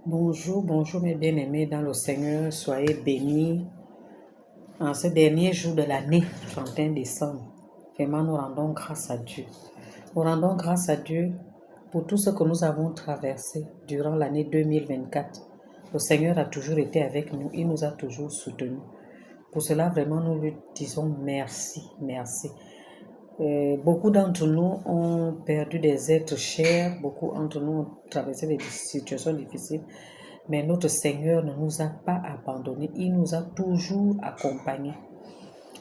Bonjour, bonjour mes bien-aimés dans le Seigneur, soyez bénis en ce dernier jour de l'année, 31 décembre. Vraiment, nous rendons grâce à Dieu. Nous rendons grâce à Dieu pour tout ce que nous avons traversé durant l'année 2024. Le Seigneur a toujours été avec nous, il nous a toujours soutenus. Pour cela, vraiment, nous lui disons merci, merci. Beaucoup d'entre nous ont perdu des êtres chers, beaucoup d'entre nous ont traversé des situations difficiles, mais notre Seigneur ne nous a pas abandonnés, il nous a toujours accompagnés.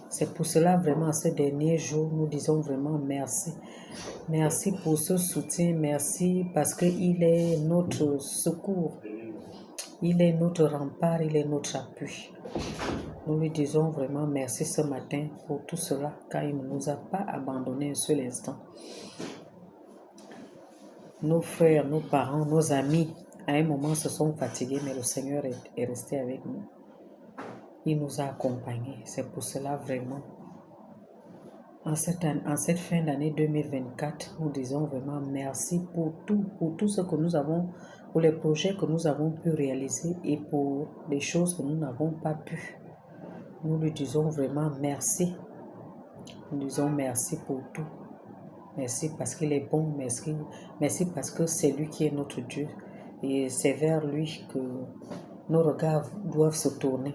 C'est pour cela vraiment ces derniers jours, nous disons vraiment merci. Merci pour ce soutien, merci parce qu'il est notre secours, il est notre rempart, il est notre appui. Nous lui disons vraiment merci ce matin pour tout cela, car il ne nous a pas abandonnés un seul instant. Nos frères, nos parents, nos amis, à un moment se sont fatigués, mais le Seigneur est resté avec nous. Il nous a accompagnés. C'est pour cela vraiment, en cette fin d'année 2024, nous disons vraiment merci pour tout ce que nous avons, pour les projets que nous avons pu réaliser et pour les choses que nous n'avons pas pu. Nous lui disons vraiment merci. Nous disons merci pour tout. Merci parce qu'il est bon. Merci parce que c'est lui qui est notre Dieu. Et c'est vers lui que nos regards doivent se tourner.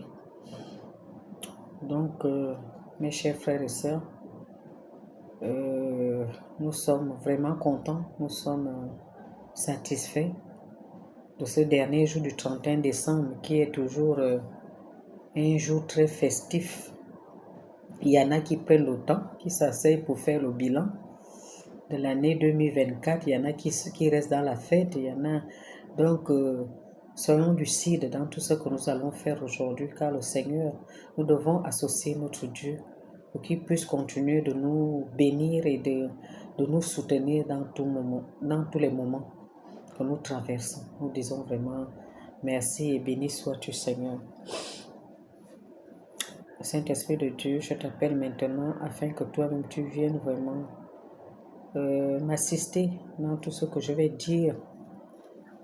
Donc, mes chers frères et sœurs, nous sommes vraiment contents. Nous sommes satisfaits de ce dernier jour du 31 décembre qui est toujours un jour très festif. Il y en a qui prennent le temps, qui s'asseyent pour faire le bilan de l'année 2024. Il y en a qui restent dans la fête. Il y en a donc soyons lucides dans tout ce que nous allons faire aujourd'hui, car le Seigneur, nous devons associer notre Dieu pour qu'il puisse continuer de nous bénir et de nous soutenir dans tous les moments que nous traversons. Nous disons vraiment merci et béni sois-tu, Seigneur. Saint-Esprit de Dieu, je t'appelle maintenant afin que toi-même tu viennes vraiment m'assister dans tout ce que je vais dire,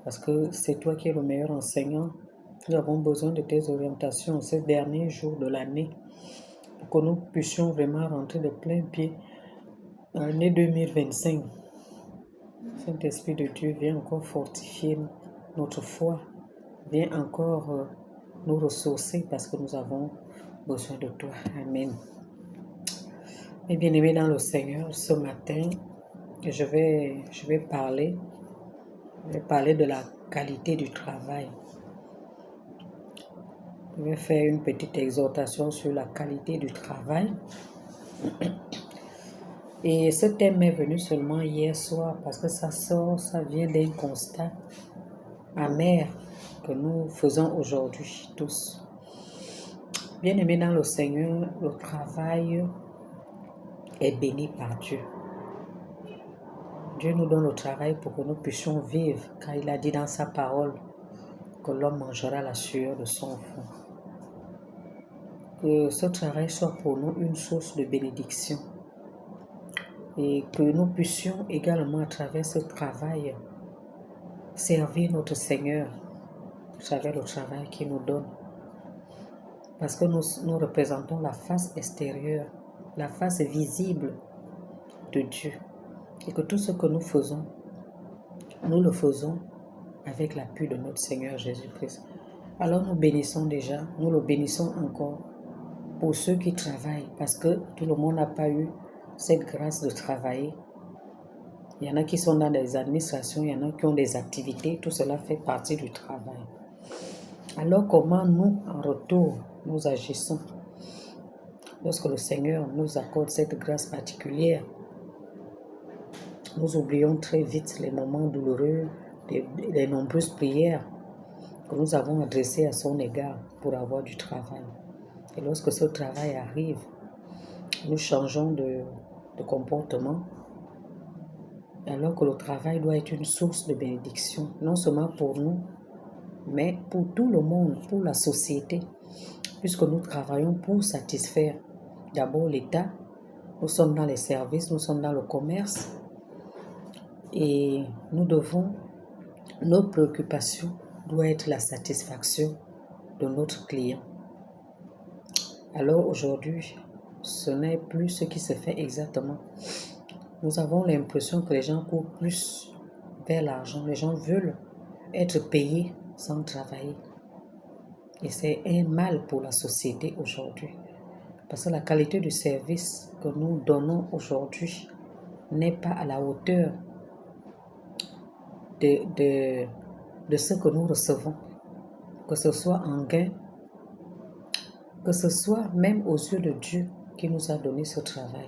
parce que c'est toi qui es le meilleur enseignant. Nous avons besoin de tes orientations ces derniers jours de l'année pour que nous puissions vraiment rentrer de plein pied dans l'année 2025. Saint-Esprit de Dieu, viens encore fortifier notre foi, viens encore nous ressourcer parce que nous avons besoin de toi. Amen. Mes bien-aimés dans le Seigneur, ce matin, je vais parler de la qualité du travail. Je vais faire une petite exhortation sur la qualité du travail. Et ce thème est venu seulement hier soir parce que ça vient d'un constat amer que nous faisons aujourd'hui tous. Bien-aimés dans le Seigneur, le travail est béni par Dieu. Dieu nous donne le travail pour que nous puissions vivre, car il a dit dans sa parole que l'homme mangera la sueur de son front. Que ce travail soit pour nous une source de bénédiction et que nous puissions également à travers ce travail servir notre Seigneur à travers le travail qu'il nous donne. Parce que nous représentons la face extérieure, la face visible de Dieu. Et que tout ce que nous faisons, nous le faisons avec l'appui de notre Seigneur Jésus-Christ. Alors nous bénissons déjà, nous le bénissons encore pour ceux qui travaillent, parce que tout le monde n'a pas eu cette grâce de travailler. Il y en a qui sont dans des administrations, il y en a qui ont des activités, tout cela fait partie du travail. Alors comment nous, en retour, nous agissons lorsque le Seigneur nous accorde cette grâce particulière? Nous oublions très vite les moments douloureux, les nombreuses prières que nous avons adressées à son égard pour avoir du travail. Et lorsque ce travail arrive, nous changeons de comportement, alors que le travail doit être une source de bénédiction, non seulement pour nous, mais pour tout le monde, pour la société, puisque nous travaillons pour satisfaire d'abord l'État. Nous sommes dans les services, nous sommes dans le commerce, et nous devons, notre préoccupation doit être la satisfaction de notre client. Alors aujourd'hui, ce n'est plus ce qui se fait exactement. Nous avons l'impression que les gens courent plus vers l'argent. Les gens veulent être payés sans travailler. Et c'est un mal pour la société aujourd'hui. Parce que la qualité du service que nous donnons aujourd'hui n'est pas à la hauteur de ce que nous recevons. Que ce soit en gain, que ce soit même aux yeux de Dieu qui nous a donné ce travail.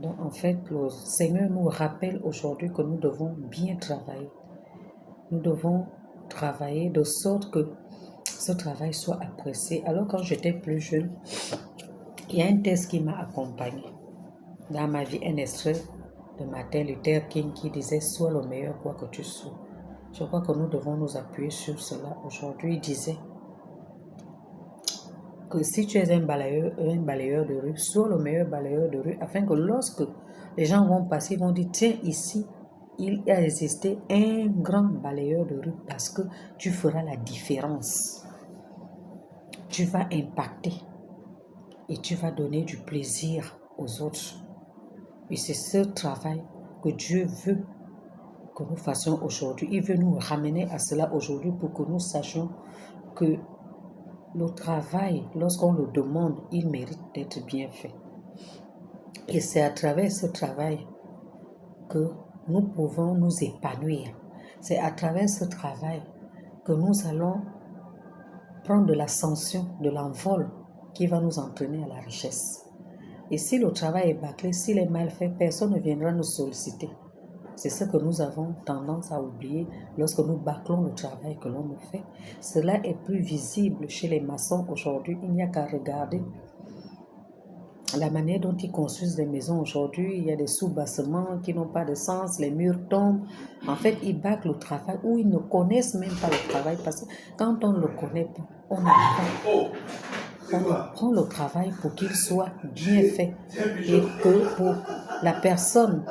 Donc en fait, le Seigneur nous rappelle aujourd'hui que nous devons bien travailler. Nous devons travailler de sorte que ce travail soit apprécié. Alors quand j'étais plus jeune, il y a un texte qui m'a accompagné dans ma vie, un extrait de Martin Luther King qui disait « Sois le meilleur quoi que tu sois ». Je crois que nous devons nous appuyer sur cela. Aujourd'hui, il disait que si tu es un balayeur de rue, sois le meilleur balayeur de rue afin que lorsque les gens vont passer, ils vont dire « Tiens, ici, il a existé un grand balayeur de rue parce que tu feras la différence. Tu vas impacter et tu vas donner du plaisir aux autres. » Et c'est ce travail que Dieu veut que nous fassions aujourd'hui. Il veut nous ramener à cela aujourd'hui pour que nous sachions que le travail, lorsqu'on le demande, il mérite d'être bien fait. Et c'est à travers ce travail que nous pouvons nous épanouir. C'est à travers ce travail que nous allons prendre de l'ascension, de l'envol qui va nous entraîner à la richesse. Et si le travail est bâclé, s'il est mal fait, personne ne viendra nous solliciter. C'est ce que nous avons tendance à oublier lorsque nous bâclons le travail que l'on nous fait. Cela est plus visible chez les maçons aujourd'hui. Il n'y a qu'à regarder la manière dont ils construisent des maisons aujourd'hui. Il y a des sous-bassements qui n'ont pas de sens, les murs tombent. En fait, ils bâclent le travail ou ils ne connaissent même pas le travail parce que quand on ne le connaît pas, on apprend le travail pour qu'il soit bien fait et que pour la personne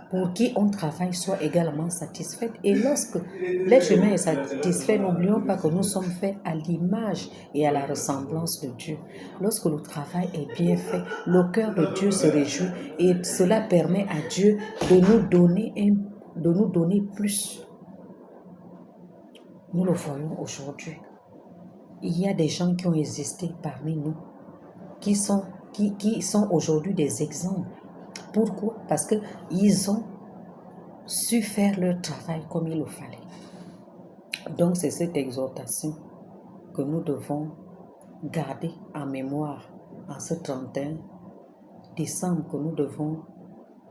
pour qui on travaille soit également satisfaite. Et lorsque l'être humain est satisfait, n'oublions pas que nous sommes faits à l'image et à la ressemblance de Dieu. Lorsque le travail est bien fait, le cœur de Dieu se réjouit et cela permet à Dieu de nous donner plus. Nous le voyons aujourd'hui. Il y a des gens qui ont existé parmi nous, qui sont aujourd'hui des exemples. Pourquoi? Parce qu'ils ont su faire leur travail comme il le fallait. Donc c'est cette exhortation que nous devons garder en mémoire en ce 31 décembre, que nous devons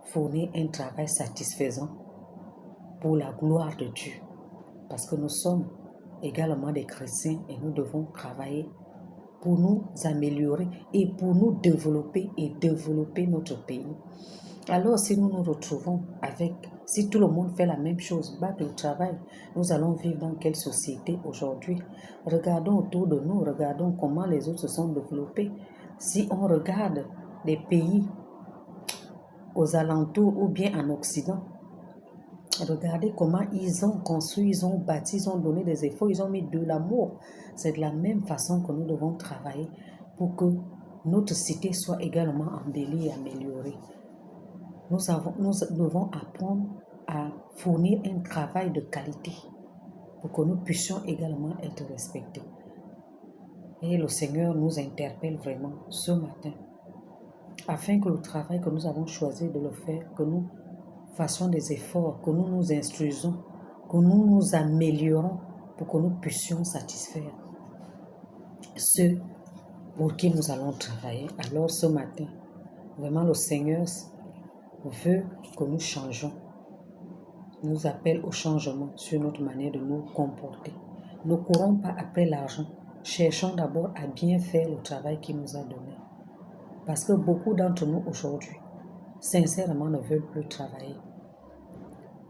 fournir un travail satisfaisant pour la gloire de Dieu. Parce que nous sommes également des chrétiens et nous devons travailler pour nous améliorer et pour nous développer et développer notre pays. Alors si nous nous retrouvons si tout le monde fait la même chose, battre le travail, nous allons vivre dans quelle société aujourd'hui? Regardons autour de nous, regardons comment les autres se sont développés. Si on regarde les pays aux alentours ou bien en Occident, regardez comment ils ont construit, ils ont bâti, ils ont donné des efforts, ils ont mis de l'amour. C'est de la même façon que nous devons travailler pour que notre cité soit également embellie et améliorée. Nous devons apprendre à fournir un travail de qualité pour que nous puissions également être respectés. Et le Seigneur nous interpelle vraiment ce matin afin que le travail que nous avons choisi de le faire, que nous fassions des efforts, que nous nous instruisons, que nous nous améliorons pour que nous puissions satisfaire ceux pour qui nous allons travailler. Alors ce matin, vraiment le Seigneur veut que nous changeons, nous appelle au changement sur notre manière de nous comporter. Ne courons pas après l'argent, cherchons d'abord à bien faire le travail qu'il nous a donné. Parce que beaucoup d'entre nous aujourd'hui, sincèrement, ne veulent plus travailler.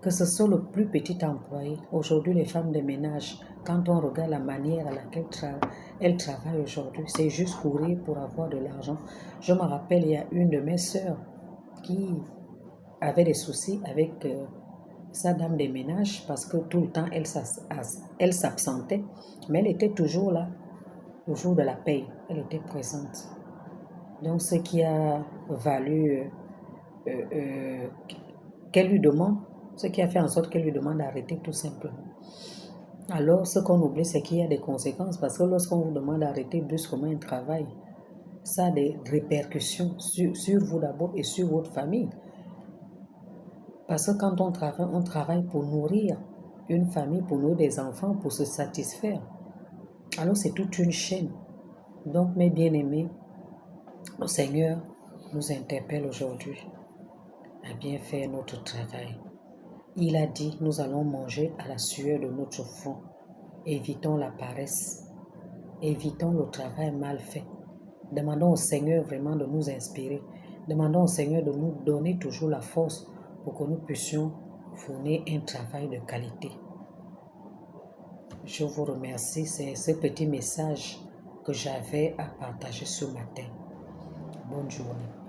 Que ce soit le plus petit employé, aujourd'hui les femmes de ménage, quand on regarde la manière à laquelle elles travaillent aujourd'hui, c'est juste courir pour avoir de l'argent. Je me rappelle, il y a une de mes sœurs qui avait des soucis avec sa dame de ménage parce que tout le temps, elle s'absentait, mais elle était toujours là, le jour de la paye, elle était présente. Donc, ce qui a valu qu'elle lui demande, ce qui a fait en sorte qu'elle lui demande d'arrêter tout simplement. Alors, ce qu'on oublie, c'est qu'il y a des conséquences parce que lorsqu'on vous demande d'arrêter brusquement un travail, ça a des répercussions sur vous d'abord et sur votre famille. Parce que quand on travaille pour nourrir une famille, pour nourrir des enfants, pour se satisfaire. Alors c'est toute une chaîne. Donc mes bien-aimés, le Seigneur nous interpelle aujourd'hui à bien faire notre travail. Il a dit, nous allons manger à la sueur de notre front. Évitons la paresse. Évitons le travail mal fait. Demandons au Seigneur vraiment de nous inspirer. Demandons au Seigneur de nous donner toujours la force pour que nous puissions fournir un travail de qualité. Je vous remercie. C'est ce petit message que j'avais à partager ce matin. Bonne journée.